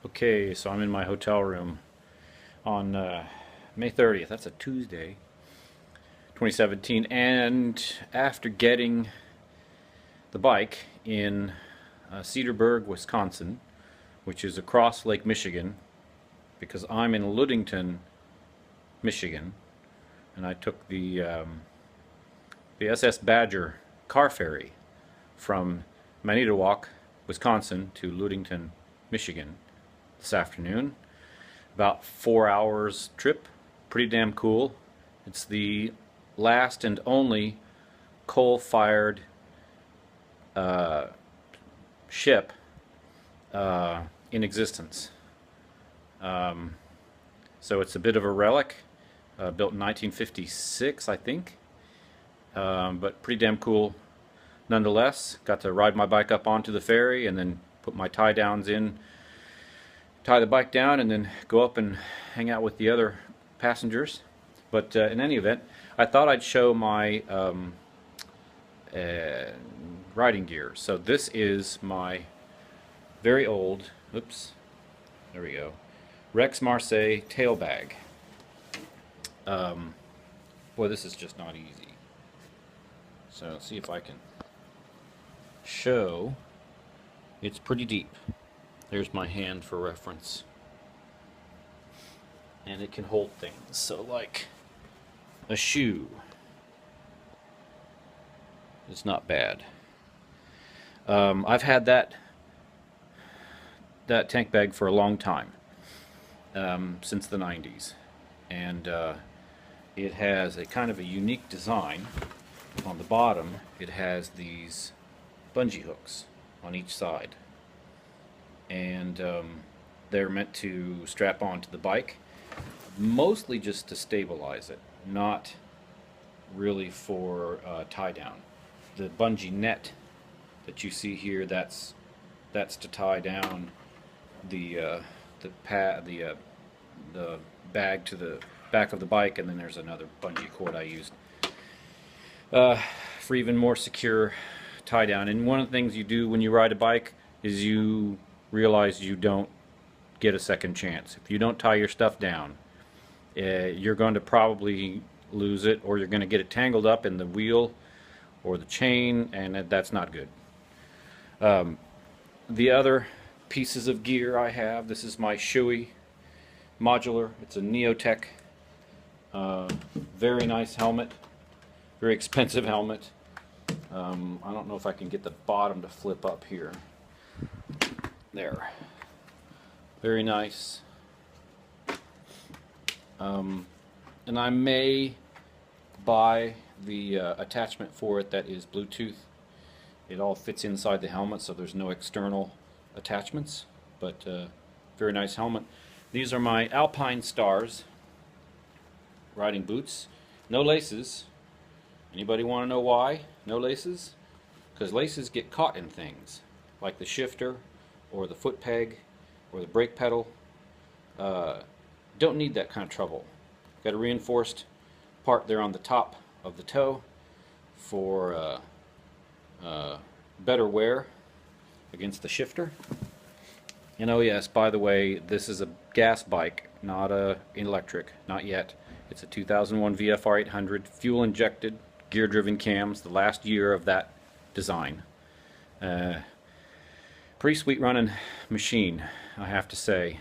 Okay, so I'm in my hotel room on May 30th. That's a Tuesday, 2017. And after getting the bike in Cedarburg, Wisconsin, which is across Lake Michigan, because I'm in Ludington, Michigan, and I took the SS Badger car ferry from Manitowoc, Wisconsin to Ludington, Michigan this afternoon. About 4 hours trip. Pretty damn cool. It's the last and only coal-fired ship in existence. So it's a bit of a relic, built in 1956, I think, but pretty damn cool nonetheless. Got to ride my bike up onto the ferry and then put my tie downs in, tie the bike down, and then go up and hang out with the other passengers. But in any event, I thought I'd show my riding gear. So this is my very old, oops, there we go, Rex Marseille tail bag. Boy, this is just not easy. So let's see if I can show. It's pretty deep. There's my hand for reference. And it can hold things. So like a shoe. It's not bad. I've had that tank bag for a long time. Since the 90s. And it has a kind of a unique design. On the bottom it has these bungee hooks on each side, and they're meant to strap onto the bike, mostly just to stabilize it, not really for tie down. The bungee net that you see here, that's to tie down the bag to the back of the bike, and then there's another bungee cord I used for even more secure tie down. And one of the things you do when you ride a bike is you realize you don't get a second chance. If you don't tie your stuff down, you're going to probably lose it, or you're going to get it tangled up in the wheel or the chain, and that's not good. The other pieces of gear I have, this is my Shoei modular. It's a Neotech, very nice helmet, very expensive helmet. I don't know if I can get the bottom to flip up here. There. Very nice. And I may buy the attachment for it that is Bluetooth. It all fits inside the helmet, so there's no external attachments, but very nice helmet. These are my Alpine Stars riding boots. No laces. Anybody want to know why no laces? Because laces get caught in things like the shifter or the foot peg or the brake pedal. Don't need that kind of trouble. Got a reinforced part there on the top of the toe for better wear against the shifter. And oh yes, by the way, this is a gas bike, not a electric, not yet. It's a 2001 VFR 800, fuel injected, gear driven cams, the last year of that design. Pretty sweet running machine, I have to say.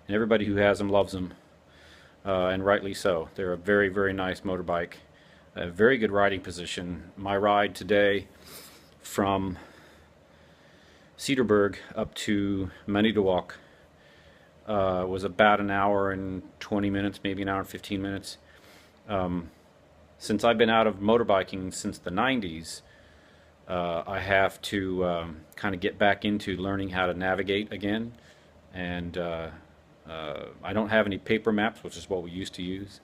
And everybody who has them loves them, and rightly so. They're a very, very nice motorbike. A very good riding position. My ride today from Cedarburg up to Manitowoc was about an hour and 20 minutes, maybe an hour and 15 minutes. Since I've been out of motorbiking since the 90s, I have to kind of get back into learning how to navigate again, and I don't have any paper maps, which is what we used to use.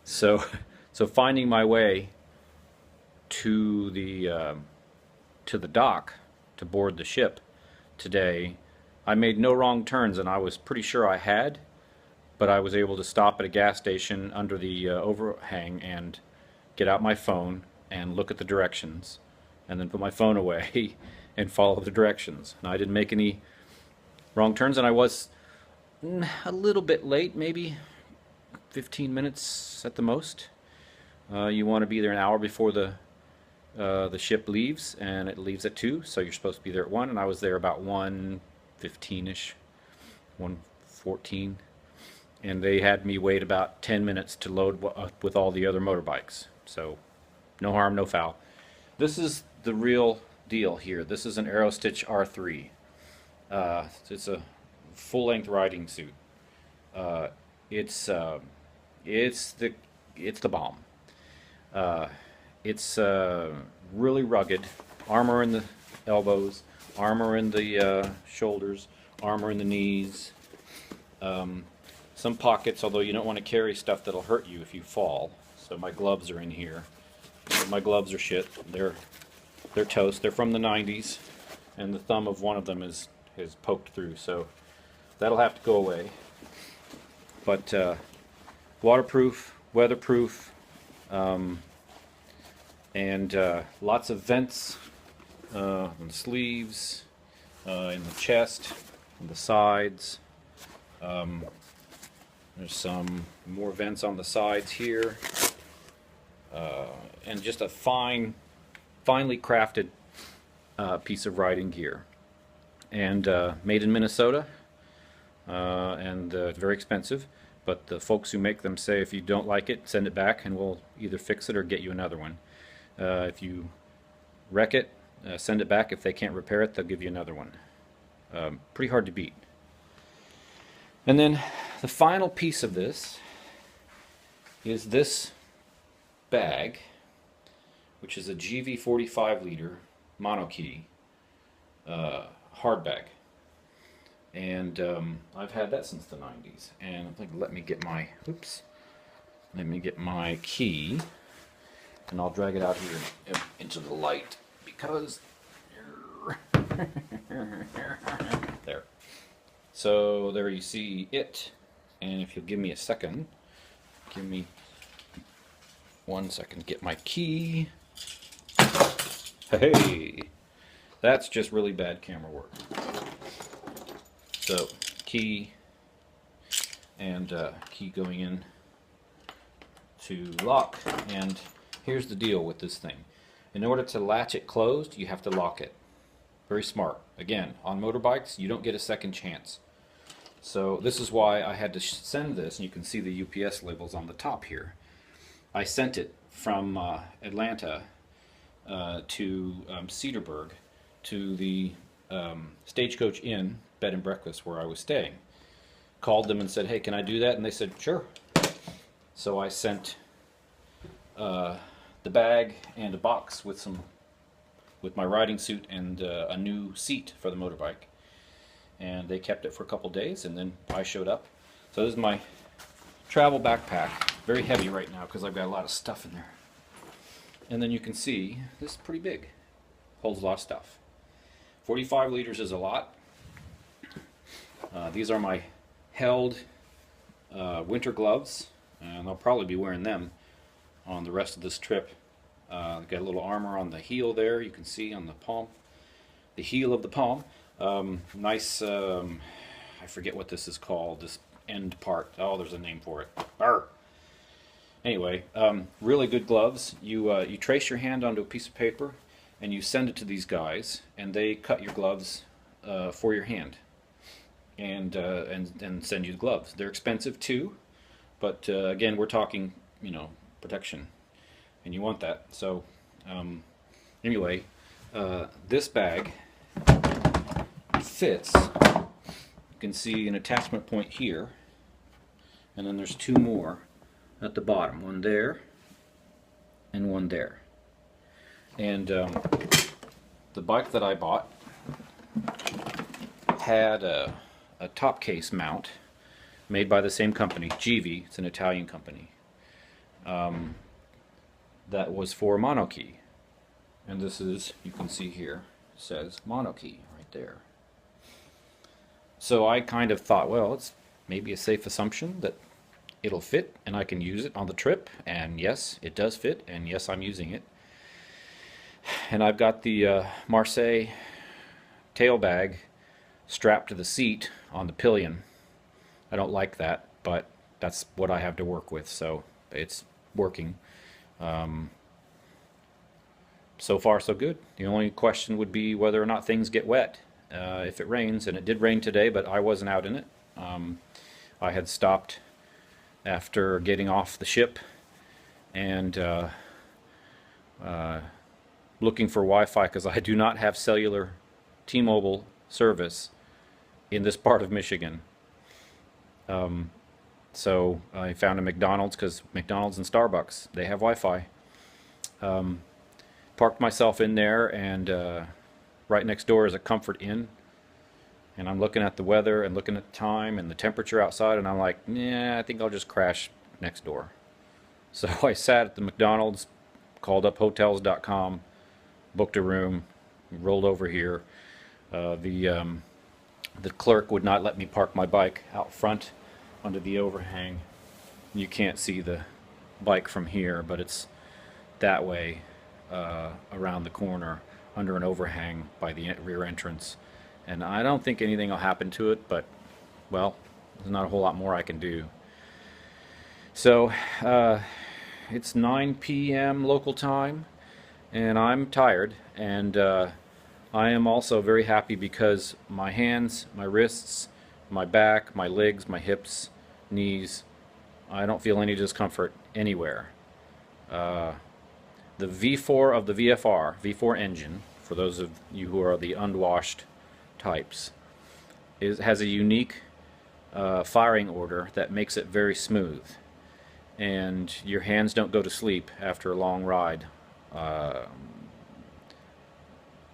So finding my way to the dock to board the ship today, I made no wrong turns, and I was pretty sure I had, but I was able to stop at a gas station under the overhang and get out my phone and look at the directions, and then put my phone away and follow the directions. And I didn't make any wrong turns, and I was a little bit late, maybe 15 minutes at the most. You want to be there an hour before the ship leaves, and it leaves at 2, so you're supposed to be there at 1, and I was there about 1:15ish, 1:14, and they had me wait about 10 minutes to load with all the other motorbikes. So no harm, no foul. This is the real deal here. This is an Aerostitch R3. It's a full-length riding suit. It's the bomb. It's really rugged. Armor in the elbows, armor in the shoulders, armor in the knees. Some pockets, although you don't want to carry stuff that'll hurt you if you fall. So my gloves are in here. My gloves are shit. They're toast. They're from the 90s, and the thumb of one of them is poked through. So that'll have to go away. But waterproof, weatherproof, and lots of vents on the sleeves, in the chest, on the sides. There's some more vents on the sides here, and just a finely crafted piece of riding gear. And made in Minnesota, and very expensive. But the folks who make them say if you don't like it, send it back, and we'll either fix it or get you another one. If you wreck it, send it back. If they can't repair it, they'll give you another one. Pretty hard to beat. And then the final piece of this is this bag, which is a GV 45 liter monokey hard bag. And I've had that since the 90s. And I think let me get my key, and I'll drag it out here into the light because there. So there you see it. And if you'll give me a second, give me 1 second to get my key. Hey, that's just really bad camera work. So key, and key going in to lock. And here's the deal with this thing. In order to latch it closed, you have to lock it. Very smart. Again, on motorbikes, you don't get a second chance. So this is why I had to send this, and you can see the UPS labels on the top here. I sent it from Atlanta to Cedarburg to the Stagecoach Inn bed and breakfast where I was staying. Called them and said, hey, can I do that? And they said, sure. So I sent the bag and a box with my riding suit and a new seat for the motorbike. And they kept it for a couple days, and then I showed up. So this is my travel backpack. Very heavy right now because I've got a lot of stuff in there. And then you can see this is pretty big. Holds a lot of stuff. 45 liters is a lot. These are my held winter gloves, and I'll probably be wearing them on the rest of this trip. Got a little armor on the heel there, you can see on the palm, the heel of the palm. Nice, I forget what this is called, this end part. Oh, there's a name for it. Arr! Anyway, really good gloves. You trace your hand onto a piece of paper and you send it to these guys, and they cut your gloves for your hand, and send you the gloves. They're expensive too, but again, we're talking, protection, and you want that. So anyway, this bag fits. You can see an attachment point here, and then there's two more at the bottom, one there and one there. And the bike that I bought had a top case mount made by the same company, GV. It's an Italian company. That was for monokey, and this is, you can see here, says monokey right there. So I kind of thought, well, it's maybe a safe assumption that it'll fit and I can use it on the trip, and yes, it does fit, and yes, I'm using it. And I've got the Marseille tail bag strapped to the seat on the pillion. I don't like that, but that's what I have to work with, so it's working. So far, so good. The only question would be whether or not things get wet if it rains, and it did rain today, but I wasn't out in it. I had stopped after getting off the ship and looking for Wi-Fi because I do not have cellular T-Mobile service in this part of Michigan. So I found a McDonald's because McDonald's and Starbucks, they have Wi-Fi. Parked myself in there, and right next door is a Comfort Inn. And I'm looking at the weather and looking at the time and the temperature outside, and I'm like, yeah, I think I'll just crash next door. So I sat at the McDonald's, called up hotels.com, booked a room, rolled over here. The clerk would not let me park my bike out front under the overhang. You can't see the bike from here, but it's that way around the corner under an overhang by the rear entrance. And I don't think anything will happen to it, but, well, there's not a whole lot more I can do. So, it's 9 p.m. local time, and I'm tired, and I am also very happy because my hands, my wrists, my back, my legs, my hips, knees, I don't feel any discomfort anywhere. The V4 of the VFR, V4 engine, for those of you who are the unwashed types, has a unique firing order that makes it very smooth, and your hands don't go to sleep after a long ride.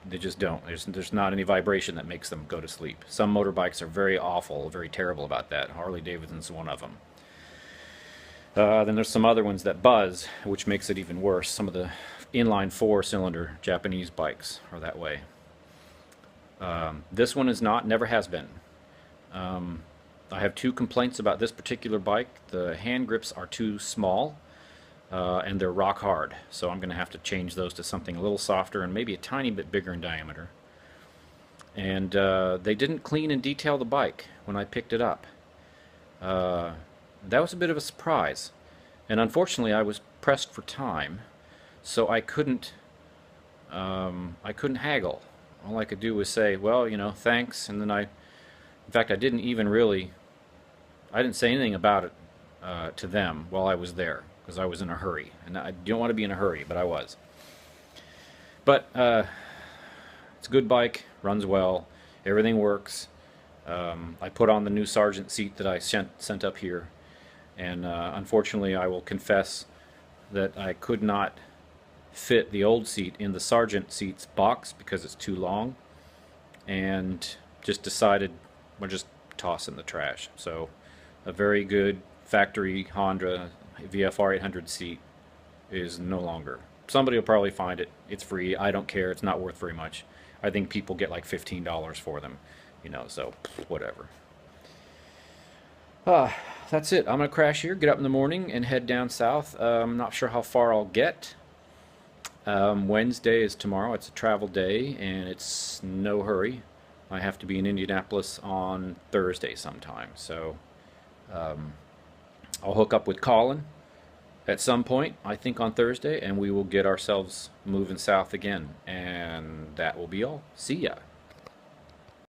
They just don't. There's not any vibration that makes them go to sleep. Some motorbikes are very awful, very terrible about that. Harley Davidson's one of them. Then there's some other ones that buzz, which makes it even worse. Some of the inline 4-cylinder Japanese bikes are that way. This one is not, never has been. I have two complaints about this particular bike. The hand grips are too small, and they're rock hard, so I'm going to have to change those to something a little softer and maybe a tiny bit bigger in diameter. And they didn't clean and detail the bike when I picked it up. That was a bit of a surprise, and unfortunately I was pressed for time, so I couldn't haggle. All I could do was say, well, you know, thanks, and then in fact, I didn't say anything about it to them while I was there, because I was in a hurry, and I don't want to be in a hurry, but I was. But it's a good bike, runs well, everything works. I put on the new Sargent seat that I sent up here, and unfortunately I will confess that I could not fit the old seat in the Sargent seats box because it's too long, and just decided we'll just toss in the trash. So a very good factory Honda VFR 800 seat is no longer. Somebody will probably find it. It's free. I don't care. It's not worth very much. I think people get like $15 for them, you know, so whatever. That's it. I'm going to crash here, get up in the morning, and head down south. I'm not sure how far I'll get. Wednesday is tomorrow. It's a travel day, and it's no hurry. I have to be in Indianapolis on Thursday sometime, so I'll hook up with Colin at some point, I think on Thursday, and we will get ourselves moving south again, and that will be all. See ya.